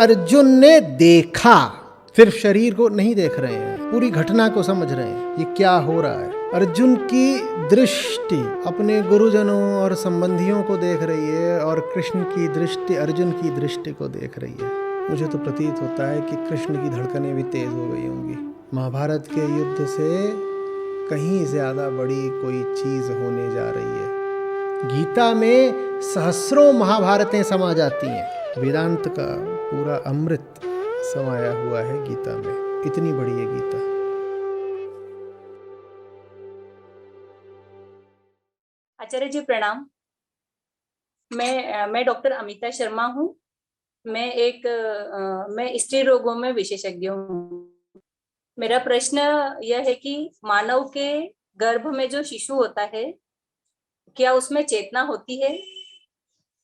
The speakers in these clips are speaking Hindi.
अर्जुन ने देखा, सिर्फ शरीर को नहीं देख रहे हैं, पूरी घटना को समझ रहे हैं, ये क्या हो रहा है। अर्जुन की दृष्टि अपने गुरुजनों और संबंधियों को देख रही है और कृष्ण की दृष्टि अर्जुन की दृष्टि को देख रही है। मुझे तो प्रतीत होता है कि कृष्ण की धड़कनें भी तेज हो गई होंगी। महाभारत के युद्ध से कहीं ज्यादा बड़ी कोई चीज होने जा रही है। गीता में सहस्रों महाभारतें समा जाती हैं। वेदांत का पूरा अमृत समाया हुआ है गीता में। इतनी बड़ी है गीता। आचार्य जी प्रणाम। मैं डॉक्टर अमिता शर्मा हूँ। मैं स्त्री रोगों में विशेषज्ञ हूँ। मेरा प्रश्न यह है कि मानव के गर्भ में जो शिशु होता है, क्या उसमें चेतना होती है?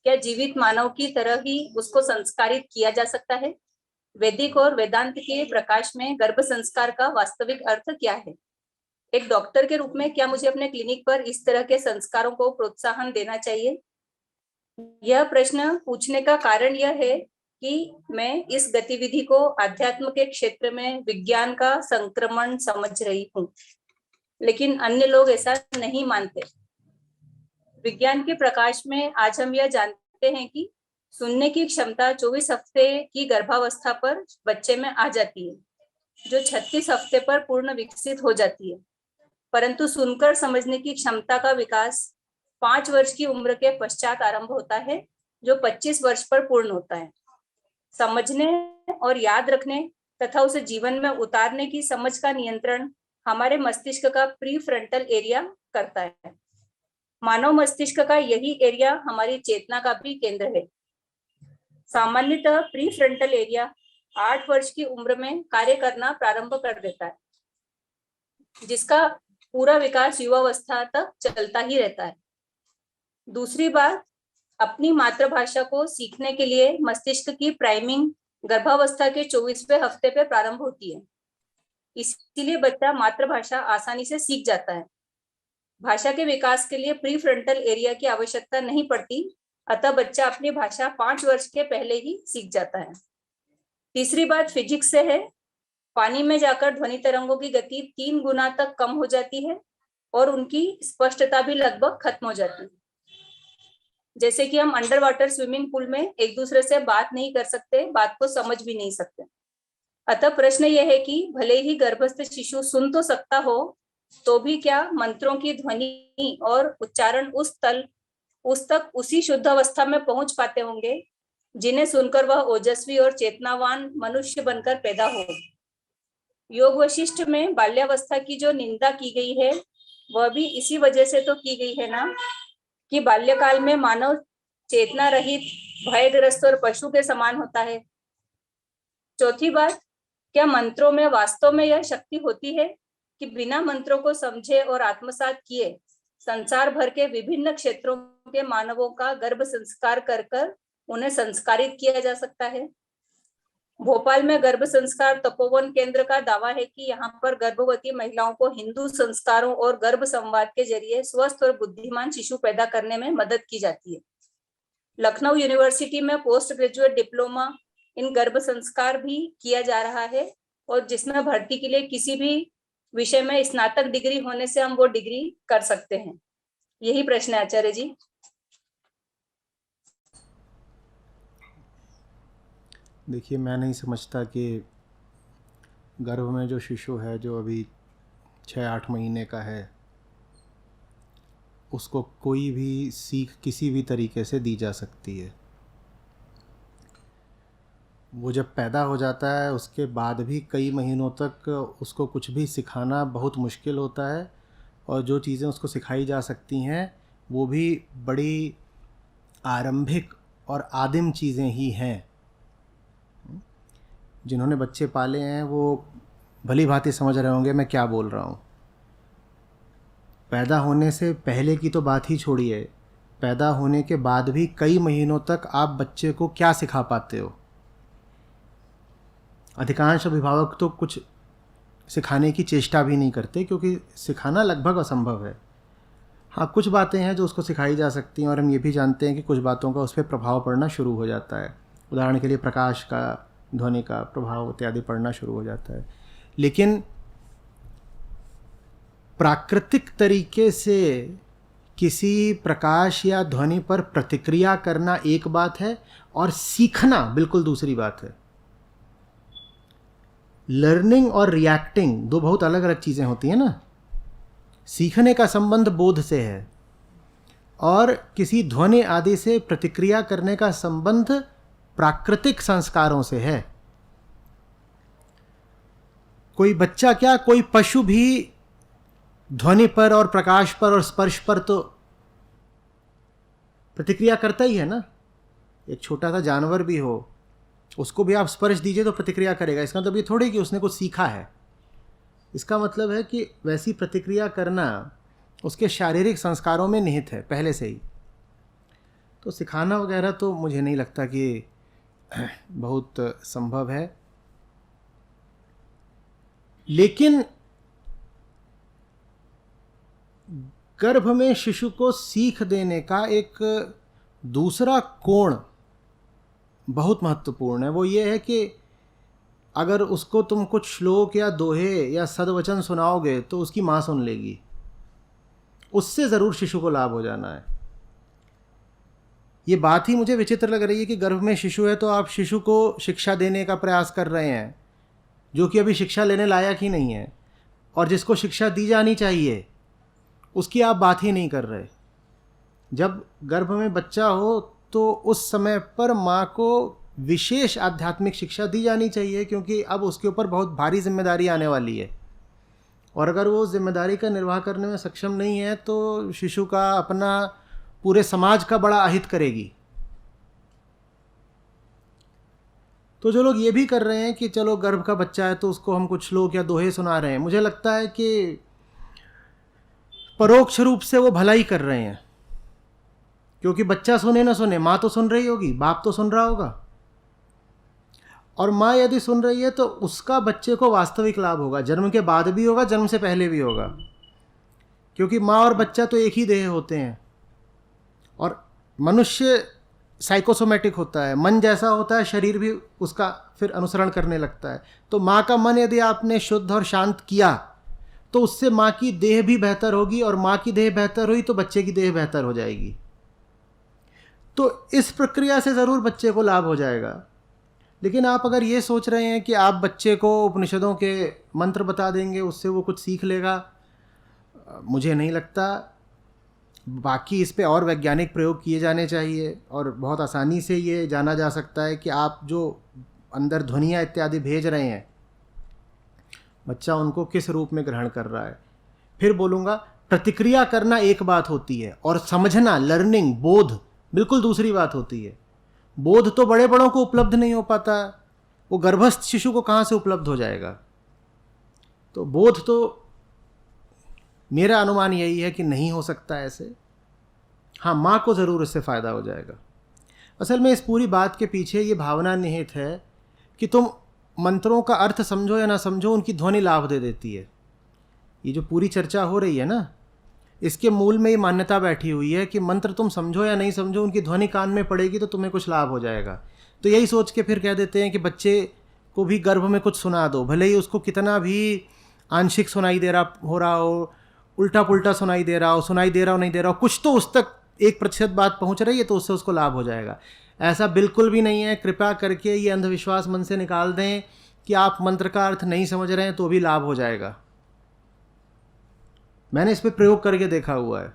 क्या जीवित मानव की तरह ही उसको संस्कारित किया जा सकता है? वैदिक और वेदांत के प्रकाश में गर्भ संस्कार का वास्तविक अर्थ क्या है? एक डॉक्टर के रूप में क्या मुझे अपने क्लिनिक पर इस तरह के संस्कारों को प्रोत्साहन देना चाहिए? यह प्रश्न पूछने का कारण यह है कि मैं इस गतिविधि को अध्यात्म के क्षेत्र में विज्ञान का संक्रमण समझ रही हूँ, लेकिन अन्य लोग ऐसा नहीं मानते। विज्ञान के प्रकाश में आज हम यह जानते हैं कि सुनने की क्षमता 24 हफ्ते की गर्भावस्था पर बच्चे में आ जाती है, जो 36 हफ्ते पर पूर्ण विकसित हो जाती है। परंतु सुनकर समझने की क्षमता का विकास 5 वर्ष की उम्र के पश्चात आरंभ होता है, जो 25 वर्ष पर पूर्ण होता है। समझने और याद रखने तथा उसे जीवन में उतारने की समझ का नियंत्रण हमारे मस्तिष्क का प्री फ्रंटल एरिया करता है। मानव मस्तिष्क का यही एरिया हमारी चेतना का भी केंद्र है। सामान्यतः प्री फ्रंटल एरिया 8 वर्ष की उम्र में कार्य करना प्रारंभ कर देता है, जिसका पूरा विकास युवावस्था तक चलता ही रहता है। दूसरी बात, अपनी मातृभाषा को सीखने के लिए मस्तिष्क की प्राइमिंग गर्भावस्था के 24वें हफ्ते पे प्रारंभ होती है। इसीलिए बच्चा मातृभाषा आसानी से सीख जाता है। भाषा के विकास के लिए प्री फ्रंटल एरिया की आवश्यकता नहीं पड़ती, अतः बच्चा अपनी भाषा 5 वर्ष के पहले ही सीख जाता है। तीसरी बात फिजिक्स से है। पानी में जाकर ध्वनि तरंगों की गति 3 गुना तक कम हो जाती है और उनकी स्पष्टता भी लगभग खत्म हो जाती है। जैसे कि हम अंडर वाटर स्विमिंग पूल में एक दूसरे से बात नहीं कर सकते, बात को समझ भी नहीं सकते। अतः प्रश्न यह है कि भले ही गर्भस्थ शिशु सुन तो सकता हो, तो भी क्या मंत्रों की ध्वनि और उच्चारण उस तक उसी शुद्ध अवस्था में पहुंच पाते होंगे, जिन्हें सुनकर वह ओजस्वी और चेतनावान मनुष्य बनकर पैदा हो। योग वशिष्ठ में बाल्यावस्था की जो निंदा की गई है, वह भी इसी वजह से तो की गई है ना, कि बाल्यकाल में मानव चेतना रहित, भयग्रस्त और पशु के समान होता है। चौथी बात, क्या मंत्रों में वास्तव में यह शक्ति होती है कि बिना मंत्रों को समझे और आत्मसात किए संसार भर के विभिन्न क्षेत्रों के मानवों का गर्भ संस्कार कर कर उन्हें संस्कारित किया जा सकता है? भोपाल में गर्भ संस्कार तपोवन केंद्र का दावा है कि यहाँ पर गर्भवती महिलाओं को हिंदू संस्कारों और गर्भ संवाद के जरिए स्वस्थ और बुद्धिमान शिशु पैदा करने में मदद की जाती है। लखनऊ यूनिवर्सिटी में पोस्ट ग्रेजुएट डिप्लोमा इन गर्भ संस्कार भी किया जा रहा है, और जिसमें भर्ती के लिए किसी भी विषय में स्नातक डिग्री होने से हम वो डिग्री कर सकते हैं। यही प्रश्न है आचार्य जी। देखिए, मैं नहीं समझता कि गर्भ में जो शिशु है, जो अभी 6-8 महीने का है, उसको कोई भी सीख किसी भी तरीके से दी जा सकती है। वो जब पैदा हो जाता है उसके बाद भी कई महीनों तक उसको कुछ भी सिखाना बहुत मुश्किल होता है, और जो चीज़ें उसको सिखाई जा सकती हैं वो भी बड़ी आरंभिक और आदिम चीज़ें ही हैं। जिन्होंने बच्चे पाले हैं वो भली भांति समझ रहे होंगे मैं क्या बोल रहा हूँ। पैदा होने से पहले की तो बात ही छोड़िए, पैदा होने के बाद भी कई महीनों तक आप बच्चे को क्या सिखा पाते हो? अधिकांश अभिभावक तो कुछ सिखाने की चेष्टा भी नहीं करते, क्योंकि सिखाना लगभग असंभव है। हाँ, कुछ बातें हैं जो उसको सिखाई जा सकती हैं, और हम ये भी जानते हैं कि कुछ बातों का उस पर प्रभाव पड़ना शुरू हो जाता है। उदाहरण के लिए प्रकाश का ध्वनि का प्रभाव इत्यादि पड़ना शुरू हो जाता है। लेकिन प्राकृतिक तरीके से किसी प्रकाश या ध्वनि पर प्रतिक्रिया करना एक बात है और सीखना बिल्कुल दूसरी बात है। लर्निंग और रिएक्टिंग दो बहुत अलग अलग चीज़ें होती हैं ना। सीखने का संबंध बोध से है और किसी ध्वनि आदि से प्रतिक्रिया करने का संबंध प्राकृतिक संस्कारों से है। कोई बच्चा क्या, कोई पशु भी ध्वनि पर और प्रकाश पर और स्पर्श पर तो प्रतिक्रिया करता ही है ना। एक छोटा सा जानवर भी हो, उसको भी आप स्पर्श दीजिए तो प्रतिक्रिया करेगा। इसका मतलब ये थोड़ी कि उसने कुछ सीखा है। इसका मतलब है कि वैसी प्रतिक्रिया करना उसके शारीरिक संस्कारों में निहित है पहले से ही। तो सिखाना वगैरह तो मुझे नहीं लगता कि बहुत संभव है। लेकिन गर्भ में शिशु को सीख देने का एक दूसरा कोण बहुत महत्वपूर्ण है। वो ये है कि अगर उसको तुम कुछ श्लोक या दोहे या सदवचन सुनाओगे तो उसकी माँ सुन लेगी। उससे ज़रूर शिशु को लाभ हो जाना है। ये बात ही मुझे विचित्र लग रही है कि गर्भ में शिशु है तो आप शिशु को शिक्षा देने का प्रयास कर रहे हैं जो कि अभी शिक्षा लेने लायक ही नहीं है, और जिसको शिक्षा दी जानी चाहिए उसकी आप बात ही नहीं कर रहे। जब गर्भ में बच्चा हो तो उस समय पर माँ को विशेष आध्यात्मिक शिक्षा दी जानी चाहिए, क्योंकि अब उसके ऊपर बहुत भारी जिम्मेदारी आने वाली है। और अगर वो जिम्मेदारी का निर्वाह करने में सक्षम नहीं है तो शिशु का अपना पूरे समाज का बड़ा अहित करेगी। तो जो लोग ये भी कर रहे हैं कि चलो गर्भ का बच्चा है तो उसको हम कुछ श्लोक या दोहे सुना रहे हैं, मुझे लगता है कि परोक्ष रूप से वो भलाई कर रहे हैं। क्योंकि बच्चा सुने ना सुने, माँ तो सुन रही होगी, बाप तो सुन रहा होगा। और माँ यदि सुन रही है तो उसका बच्चे को वास्तविक लाभ होगा। जन्म के बाद भी होगा, जन्म से पहले भी होगा, क्योंकि माँ और बच्चा तो एक ही देह होते हैं। और मनुष्य साइकोसोमेटिक होता है, मन जैसा होता है शरीर भी उसका फिर अनुसरण करने लगता है। तो माँ का मन यदि आपने शुद्ध और शांत किया तो उससे माँ की देह भी बेहतर होगी, और माँ की देह बेहतर हुई तो बच्चे की देह बेहतर हो जाएगी। तो इस प्रक्रिया से ज़रूर बच्चे को लाभ हो जाएगा। लेकिन आप अगर ये सोच रहे हैं कि आप बच्चे को उपनिषदों के मंत्र बता देंगे उससे वो कुछ सीख लेगा, मुझे नहीं लगता। बाकी इस पे और वैज्ञानिक प्रयोग किए जाने चाहिए, और बहुत आसानी से ये जाना जा सकता है कि आप जो अंदर ध्वनियाँ इत्यादि भेज रहे हैं बच्चा उनको किस रूप में ग्रहण कर रहा है। फिर बोलूँगा, प्रतिक्रिया करना एक बात होती है और समझना, लर्निंग, बोध बिल्कुल दूसरी बात होती है। बोध तो बड़े बड़ों को उपलब्ध नहीं हो पाता, वो गर्भस्थ शिशु को कहाँ से उपलब्ध हो जाएगा। तो बोध तो मेरा अनुमान यही है कि नहीं हो सकता ऐसे। हाँ, माँ को ज़रूर इससे फ़ायदा हो जाएगा। असल में इस पूरी बात के पीछे ये भावना निहित है कि तुम मंत्रों का अर्थ समझो या ना समझो, उनकी ध्वनि लाभ दे देती है। ये जो पूरी चर्चा हो रही है ना, इसके मूल में ये मान्यता बैठी हुई है कि मंत्र तुम समझो या नहीं समझो, उनकी ध्वनि कान में पड़ेगी तो तुम्हें कुछ लाभ हो जाएगा। तो यही सोच के फिर कह देते हैं कि बच्चे को भी गर्भ में कुछ सुना दो, भले ही उसको कितना भी आंशिक सुनाई दे रहा हो, उल्टा पुल्टा सुनाई दे रहा हो, नहीं दे रहा हो, कुछ तो उस तक 1% बात पहुंच रही है तो उससे उसको लाभ हो जाएगा। ऐसा बिल्कुल भी नहीं है। कृपया करके ये अंधविश्वास मन से निकाल दें कि आप मंत्र का अर्थ नहीं समझ रहे हैं तो भी लाभ हो जाएगा। मैंने इस पर प्रयोग करके देखा हुआ है।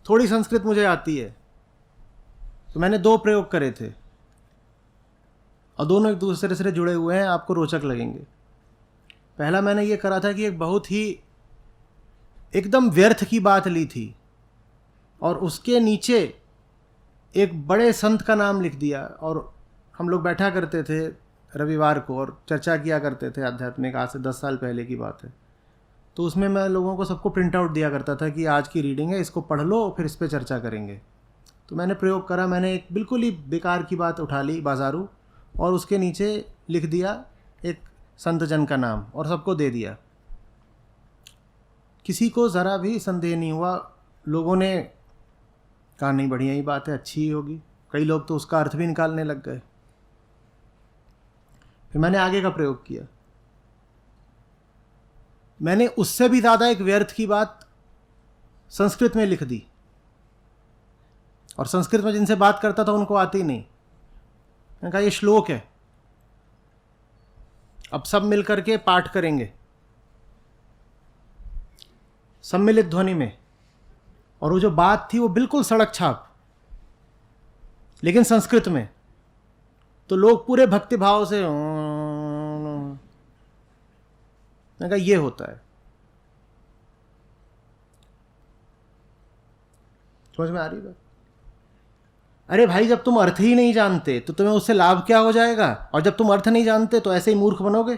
थोड़ी संस्कृत मुझे आती है तो मैंने 2 प्रयोग करे थे और दोनों एक दूसरे से जुड़े हुए हैं, आपको रोचक लगेंगे। पहला मैंने ये करा था कि एक बहुत ही एकदम व्यर्थ की बात ली थी और उसके नीचे एक बड़े संत का नाम लिख दिया, और हम लोग बैठा करते थे रविवार को और चर्चा किया करते थे आध्यात्मिक। आज से 10 साल पहले की बात है। तो उसमें मैं लोगों को सबको प्रिंट आउट दिया करता था कि आज की रीडिंग है, इसको पढ़ लो, फिर इस पर चर्चा करेंगे। तो मैंने प्रयोग करा, मैंने एक बिल्कुल ही बेकार की बात उठा ली बाजारू, और उसके नीचे लिख दिया एक संत जन का नाम और सबको दे दिया। किसी को ज़रा भी संदेह नहीं हुआ। लोगों ने कहा नहीं, बढ़िया ही बात है, अच्छी ही होगी, कई लोग तो उसका अर्थ भी निकालने लग गए। फिर मैंने आगे का प्रयोग किया। मैंने उससे भी ज़्यादा एक व्यर्थ की बात संस्कृत में लिख दी, और संस्कृत में जिनसे बात करता था उनको आती नहीं। मैंने कहा ये श्लोक है, अब सब मिल करके पाठ करेंगे सम्मिलित ध्वनि में। और वो जो बात थी वो बिल्कुल सड़क छाप, लेकिन संस्कृत में। तो लोग पूरे भक्ति भाव से, मैंने कहा ये होता है। समझ में आ रही बात? अरे भाई, जब तुम अर्थ ही नहीं जानते तो तुम्हें उससे लाभ क्या हो जाएगा? और जब तुम अर्थ नहीं जानते तो ऐसे ही मूर्ख बनोगे।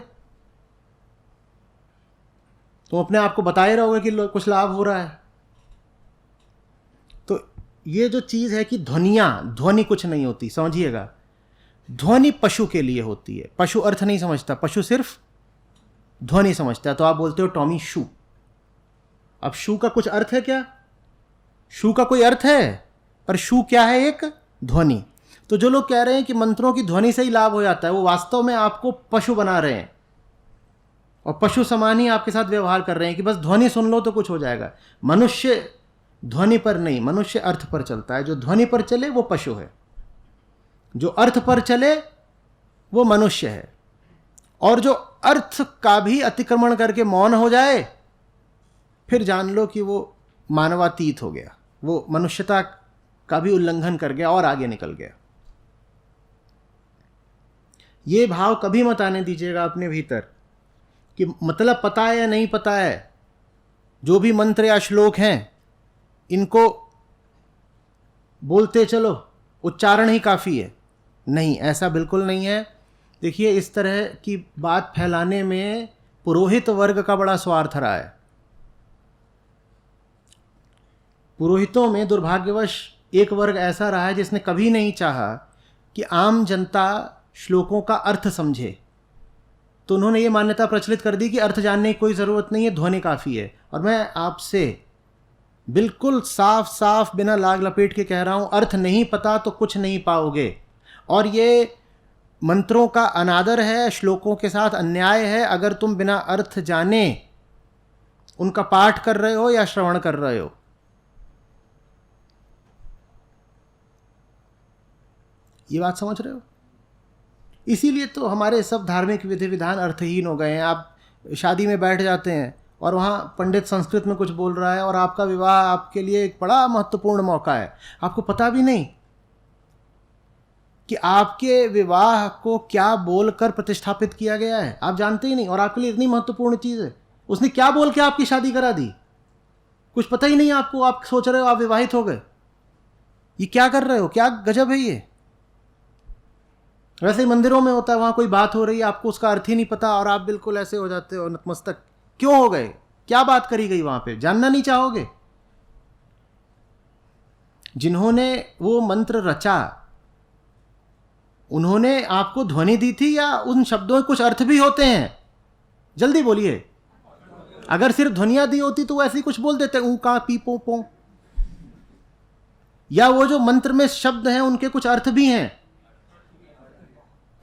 तुम अपने आप को बताए रहोगे कि कुछ लाभ हो रहा है। तो ये जो चीज है कि ध्वनि कुछ नहीं होती, समझिएगा। ध्वनि पशु के लिए होती है। पशु अर्थ नहीं समझता, पशु सिर्फ ध्वनि समझता है। तो आप बोलते हो टॉमी शू। अब शू का कुछ अर्थ है क्या? शू का कोई अर्थ है? पर शू क्या है? एक ध्वनि। तो जो लोग कह रहे हैं कि मंत्रों की ध्वनि से ही लाभ हो जाता है, वो वास्तव में आपको पशु बना रहे हैं और पशु समान ही आपके साथ व्यवहार कर रहे हैं कि बस ध्वनि सुन लो तो कुछ हो जाएगा। मनुष्य ध्वनि पर नहीं, मनुष्य अर्थ पर चलता है। जो ध्वनि पर चले वो पशु है, जो अर्थ पर चले वो मनुष्य है। और जो अर्थ का भी अतिक्रमण करके मौन हो जाए, फिर जान लो कि वो मानवातीत हो गया, वो मनुष्यता का भी उल्लंघन कर गया और आगे निकल गया। ये भाव कभी मत आने दीजिएगा अपने भीतर कि मतलब पता है या नहीं पता है। जो भी मंत्र या श्लोक हैं, इनको बोलते चलो, उच्चारण ही काफ़ी है। नहीं, ऐसा बिल्कुल नहीं है। देखिए, इस तरह की बात फैलाने में पुरोहित वर्ग का बड़ा स्वार्थ रहा है। पुरोहितों में दुर्भाग्यवश एक वर्ग ऐसा रहा है जिसने कभी नहीं चाहा कि आम जनता श्लोकों का अर्थ समझे। तो उन्होंने ये मान्यता प्रचलित कर दी कि अर्थ जानने की कोई ज़रूरत नहीं है, ध्वनि काफ़ी है। और मैं आपसे बिल्कुल साफ साफ बिना लाग लपेट के कह रहा हूँ, अर्थ नहीं पता तो कुछ नहीं पाओगे। और ये मंत्रों का अनादर है, श्लोकों के साथ अन्याय है अगर तुम बिना अर्थ जाने उनका पाठ कर रहे हो या श्रवण कर रहे हो। ये बात समझ रहे हो? इसीलिए तो हमारे सब धार्मिक विधि विधान अर्थहीन हो गए हैं। आप शादी में बैठ जाते हैं और वहाँ पंडित संस्कृत में कुछ बोल रहा है और आपका विवाह आपके लिए एक बड़ा महत्वपूर्ण मौका है। आपको पता भी नहीं कि आपके विवाह को क्या बोलकर प्रतिष्ठापित किया गया है, आप जानते ही नहीं। और आपके लिए इतनी महत्वपूर्ण चीज़ है, उसने क्या बोल के आपकी शादी करा दी, कुछ पता ही नहीं आपको। आप सोच रहे हो आप विवाहित हो गए। ये क्या कर रहे हो? क्या गजब है ये। वैसे ही मंदिरों में होता है, वहाँ कोई बात हो रही है, आपको उसका अर्थ ही नहीं पता और आप बिल्कुल ऐसे हो जाते हो नतमस्तक। क्यों हो गए? क्या बात करी गई वहाँ पे? जानना नहीं चाहोगे? जिन्होंने वो मंत्र रचा, उन्होंने आपको ध्वनि दी थी या उन शब्दों के कुछ अर्थ भी होते हैं? जल्दी बोलिए। अगर सिर्फ ध्वनियाँ दी होती तो वो ऐसे ही कुछ बोल देते, ऊ का पी पो पो। या वो जो मंत्र में शब्द हैं उनके कुछ अर्थ भी हैं।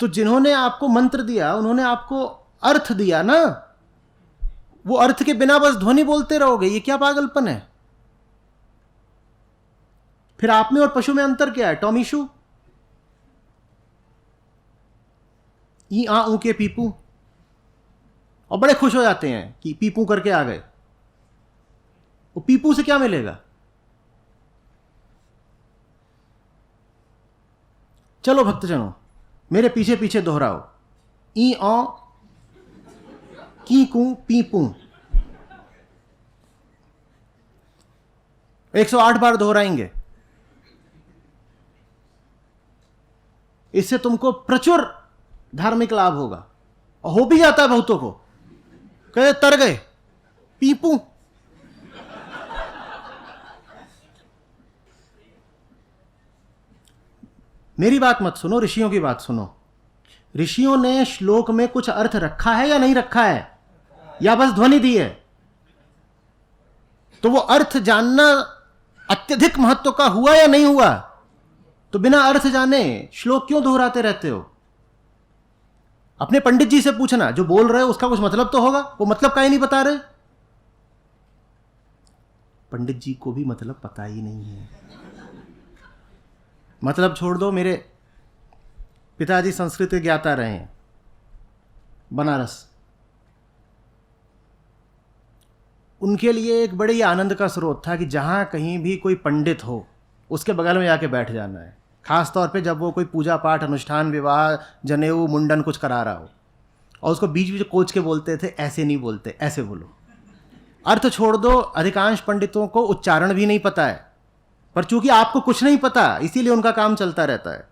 तो जिन्होंने आपको मंत्र दिया उन्होंने आपको अर्थ दिया ना। वो अर्थ के बिना बस ध्वनि बोलते रहोगे, ये क्या पागलपन है? फिर आप में और पशु में अंतर क्या है? टॉमीशू, ई आ ऊ के पीपू, और बड़े खुश हो जाते हैं कि पीपू करके आ गए। वो पीपू से क्या मिलेगा? चलो भक्तजनों, मेरे पीछे पीछे दोहराओ। ई औ की कू पी पू 108 बार दोहराएंगे। इससे तुमको प्रचुर धार्मिक लाभ होगा। और हो भी जाता है बहुतों को। कहे तर गए पीपू। मेरी बात मत सुनो, ऋषियों की बात सुनो। ऋषियों ने श्लोक में कुछ अर्थ रखा है या नहीं रखा है, या बस ध्वनि दी है? तो वो अर्थ जानना अत्यधिक महत्व का हुआ या नहीं हुआ? तो बिना अर्थ जाने श्लोक क्यों दोहराते रहते हो? अपने पंडित जी से पूछना, जो बोल रहे हो उसका कुछ मतलब तो होगा, वो मतलब का ही नहीं बता रहे। पंडित जी को भी मतलब पता ही नहीं है। मतलब छोड़ दो, मेरे पिताजी संस्कृत के ज्ञाता रहे हैं, बनारस। उनके लिए एक बड़े ही आनंद का स्रोत था कि जहां कहीं भी कोई पंडित हो उसके बगल में जाके बैठ जाना है, खास तौर पे जब वो कोई पूजा पाठ, अनुष्ठान, विवाह, जनेऊ, मुंडन कुछ करा रहा हो। और उसको बीच बीच कोच के बोलते थे, ऐसे नहीं बोलते, ऐसे बोलो। अर्थ छोड़ दो, अधिकांश पंडितों को उच्चारण भी नहीं पता है, पर चूंकि आपको कुछ नहीं पता इसीलिए उनका काम चलता रहता है।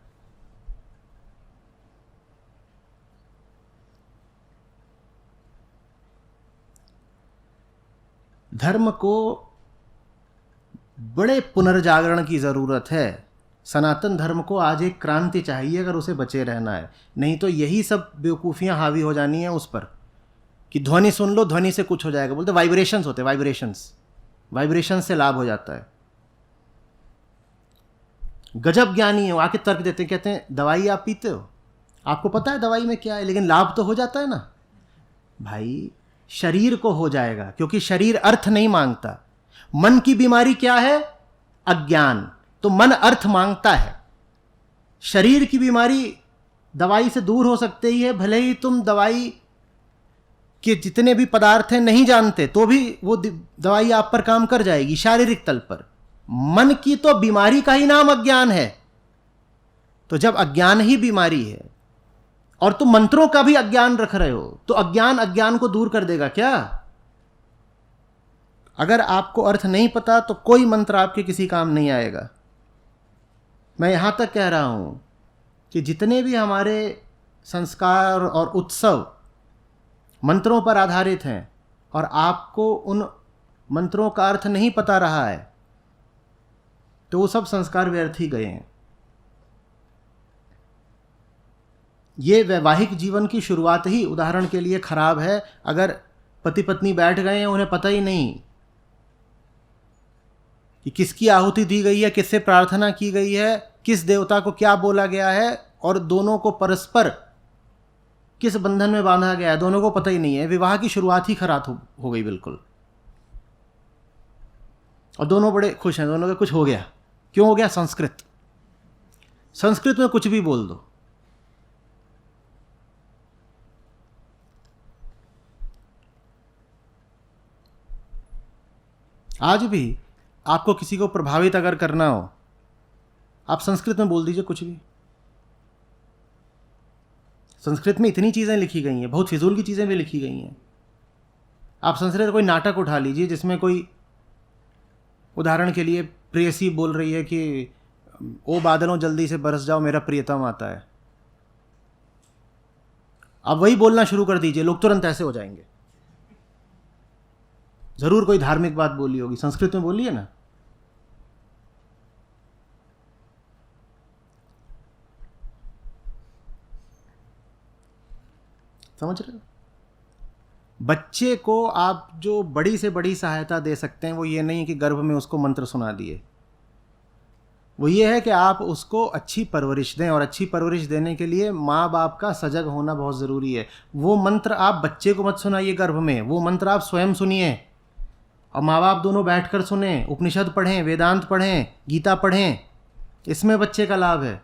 धर्म को बड़े पुनर्जागरण की जरूरत है। सनातन धर्म को आज एक क्रांति चाहिए अगर उसे बचे रहना है, नहीं तो यही सब बेवकूफ़ियाँ हावी हो जानी है उस पर कि ध्वनि सुन लो, ध्वनि से कुछ हो जाएगा। बोलते वाइब्रेशंस होते, वाइब्रेशंस से लाभ हो जाता है। गजब ज्ञानी है, वो आके तर्क देते हैं, कहते हैं दवाई आप पीते हो, आपको पता है दवाई में क्या है, लेकिन लाभ तो हो जाता है ना। भाई शरीर को हो जाएगा, क्योंकि शरीर अर्थ नहीं मांगता। मन की बीमारी क्या है? अज्ञान। तो मन अर्थ मांगता है। शरीर की बीमारी दवाई से दूर हो सकती ही है, भले ही तुम दवाई के जितने भी पदार्थ हैं नहीं जानते, तो भी वो दवाई आप पर काम कर जाएगी शारीरिक तल पर। मन की तो बीमारी का ही नाम अज्ञान है। तो जब अज्ञान ही बीमारी है और तुम मंत्रों का भी अज्ञान रख रहे हो, तो अज्ञान को दूर कर देगा क्या? अगर आपको अर्थ नहीं पता तो कोई मंत्र आपके किसी काम नहीं आएगा। मैं यहां तक कह रहा हूं कि जितने भी हमारे संस्कार और उत्सव मंत्रों पर आधारित हैं और आपको उन मंत्रों का अर्थ नहीं पता रहा है, तो वो सब संस्कार व्यर्थ ही गए हैं। ये वैवाहिक जीवन की शुरुआत ही उदाहरण के लिए खराब है। अगर पति पत्नी बैठ गए हैं, उन्हें पता ही नहीं कि किसकी आहुति दी गई है, किससे प्रार्थना की गई है, किस देवता को क्या बोला गया है, और दोनों को परस्पर किस बंधन में बांधा गया है, दोनों को पता ही नहीं है। विवाह की शुरुआत ही खराब हो गई बिल्कुल। और दोनों बड़े खुश हैं, दोनों का कुछ हो गया। क्यों हो गया? संस्कृत में कुछ भी बोल दो। आज भी आपको किसी को प्रभावित अगर करना हो, आप संस्कृत में बोल दीजिए कुछ भी। संस्कृत में इतनी चीज़ें लिखी गई हैं, बहुत फिजूल की चीज़ें भी लिखी गई हैं। आप संस्कृत कोई नाटक उठा लीजिए जिसमें कोई उदाहरण के लिए प्रेयसी बोल रही है कि ओ बादलों जल्दी से बरस जाओ, मेरा प्रियतम आता है। आप वही बोलना शुरू कर दीजिए, लोग तुरंत ऐसे हो जाएंगे। जरूर कोई धार्मिक बात बोली होगी, संस्कृत में बोली है ना। समझ रहे हो? बच्चे को आप जो बड़ी से बड़ी सहायता दे सकते हैं वो ये नहीं कि गर्भ में उसको मंत्र सुना दिए, वो ये है कि आप उसको अच्छी परवरिश दें। और अच्छी परवरिश देने के लिए माँ बाप का सजग होना बहुत ज़रूरी है। वो मंत्र आप बच्चे को मत सुनाइए गर्भ में, वो मंत्र आप स्वयं सुनिए और माँ बाप दोनों बैठकर सुने, उपनिषद पढ़ें, वेदांत पढ़ें, गीता पढ़ें। इसमें बच्चे का लाभ है।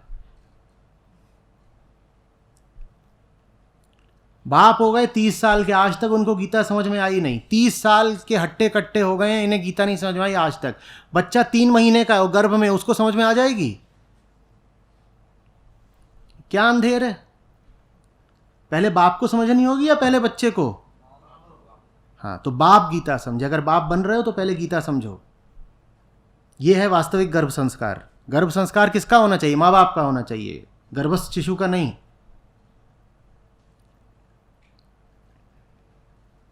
बाप हो गए 30 साल के, आज तक उनको गीता समझ में आई नहीं। 30 साल के हट्टे कट्टे हो गए हैं, इन्हें गीता नहीं समझ में आई आज तक। बच्चा 3 महीने का है गर्भ में, उसको समझ में आ जाएगी? क्या अंधेर है? पहले बाप को समझनी होगी या पहले बच्चे को? हाँ, तो बाप गीता समझे। अगर बाप बन रहे हो तो पहले गीता समझो। यह है वास्तविक गर्भ संस्कार। गर्भ संस्कार किसका होना चाहिए? माँ बाप का होना चाहिए, गर्भस्थ शिशु का नहीं।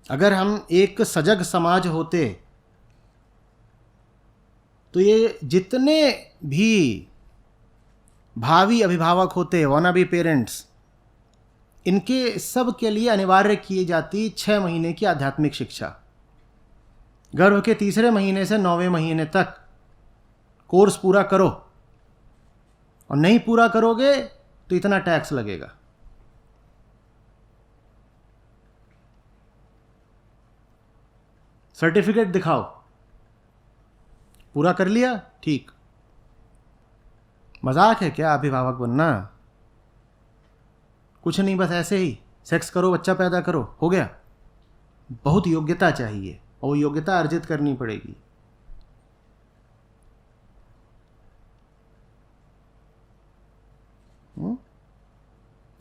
अगर हम एक सजग समाज होते तो ये जितने भी भावी अभिभावक होते, वाना बी पेरेंट्स, इनके सब के लिए अनिवार्य की जाती 6 महीने की आध्यात्मिक शिक्षा। गर्भ के 3 महीने से 9वें महीने तक कोर्स पूरा करो और नहीं पूरा करोगे तो इतना टैक्स लगेगा। सर्टिफिकेट दिखाओ, पूरा कर लिया, ठीक। मजाक है क्या अभिभावक बनना? कुछ नहीं, बस ऐसे ही सेक्स करो, बच्चा पैदा करो, हो गया। बहुत योग्यता चाहिए और वो योग्यता अर्जित करनी पड़ेगी।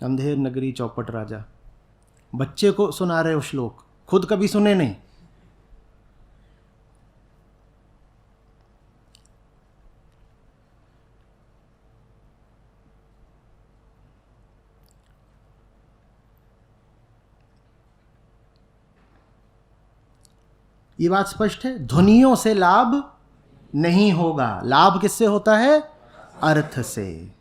अंधेर नगरी चौपट राजा, बच्चे को सुना रहे हो श्लोक, खुद कभी सुने नहीं। ये बात स्पष्ट है, ध्वनियों से लाभ नहीं होगा। लाभ किससे होता है? अर्थ से।